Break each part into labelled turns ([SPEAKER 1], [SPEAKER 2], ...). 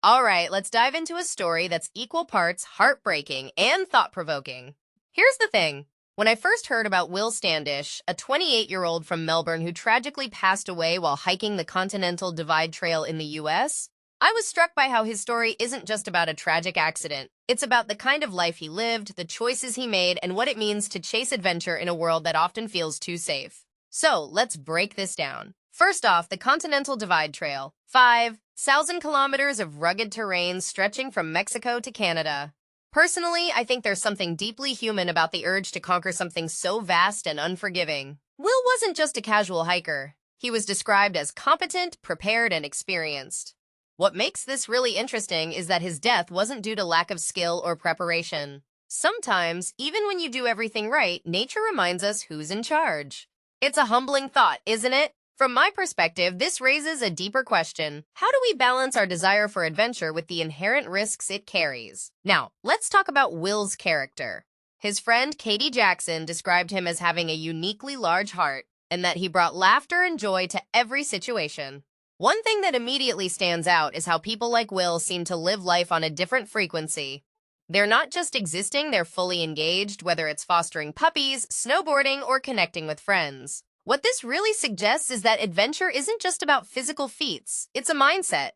[SPEAKER 1] All right, let's dive into a story that's equal parts heartbreaking and thought-provoking. Here's the thing. When I first heard about Will Standish, a 28-year-old from Melbourne who tragically passed away while hiking the Continental Divide Trail in the US, I was struck by how his story isn't just about a tragic accident. It's about the kind of life he lived, the choices he made, and what it means to chase adventure in a world that often feels too safe. So, let's break this down. First off, the Continental Divide Trail. 5,000 kilometers of rugged terrain stretching from Mexico to Canada. Personally, I think there's something deeply human about the urge to conquer something so vast and unforgiving. Will wasn't just a casual hiker. He was described as competent, prepared, and experienced. What makes this really interesting is that his death wasn't due to lack of skill or preparation. Sometimes, even when you do everything right, nature reminds us who's in charge. It's a humbling thought, isn't it? From my perspective, this raises a deeper question. How do we balance our desire for adventure with the inherent risks it carries? Now, let's talk about Will's character. His friend Katie Jackson described him as having a uniquely large heart and that he brought laughter and joy to every situation. One thing that immediately stands out is how people like Will seem to live life on a different frequency. They're not just existing, they're fully engaged, whether it's fostering puppies, snowboarding, or connecting with friends. What this really suggests is that adventure isn't just about physical feats, it's a mindset.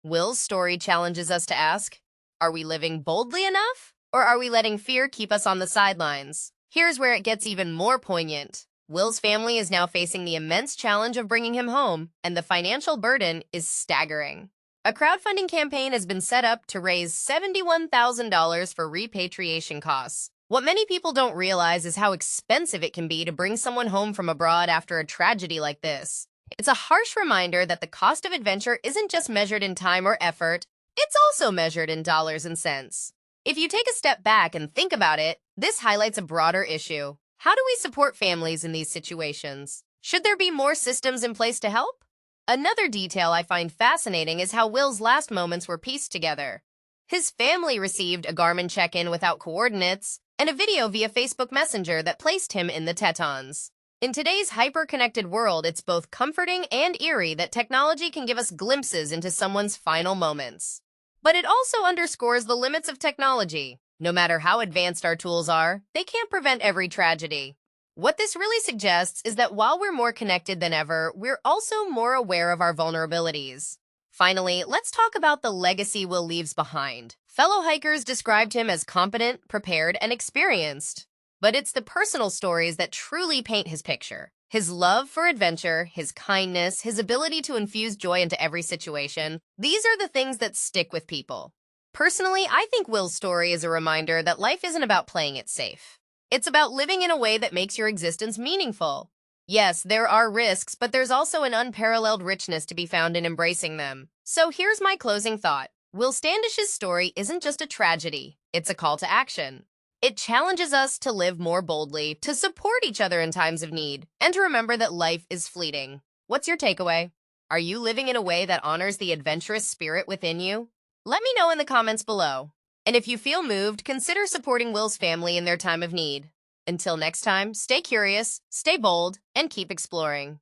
[SPEAKER 1] Will's story challenges us to ask, are we living boldly enough? Or are we letting fear keep us on the sidelines? Here's where it gets even more poignant. Will's family is now facing the immense challenge of bringing him home, and the financial burden is staggering. A crowdfunding campaign has been set up to raise $71,000 for repatriation costs. What many people don't realize is how expensive it can be to bring someone home from abroad after a tragedy like this. It's a harsh reminder that the cost of adventure isn't just measured in time or effort, it's also measured in dollars and cents. If you take a step back and think about it, this highlights a broader issue. How do we support families in these situations? Should there be more systems in place to help? Another detail I find fascinating is how Will's last moments were pieced together. His family received a Garmin check-in without coordinates, and a video via Facebook Messenger that placed him in the Tetons. In today's hyper-connected world, it's both comforting and eerie that technology can give us glimpses into someone's final moments. But it also underscores the limits of technology. No matter how advanced our tools are, they can't prevent every tragedy. What this really suggests is that while we're more connected than ever, we're also more aware of our vulnerabilities. Finally, let's talk about the legacy Will leaves behind. Fellow hikers described him as competent, prepared, and experienced. But it's the personal stories that truly paint his picture. His love for adventure, his kindness, his ability to infuse joy into every situation, these are the things that stick with people. Personally, I think Will's story is a reminder that life isn't about playing it safe. It's about living in a way that makes your existence meaningful. Yes, there are risks, but there's also an unparalleled richness to be found in embracing them. So here's my closing thought. Will Standish's story isn't just a tragedy, it's a call to action. It challenges us to live more boldly, to support each other in times of need, and to remember that life is fleeting. What's your takeaway? Are you living in a way that honors the adventurous spirit within you? Let me know in the comments below. And if you feel moved, consider supporting Will's family in their time of need. Until next time, stay curious, stay bold, and keep exploring.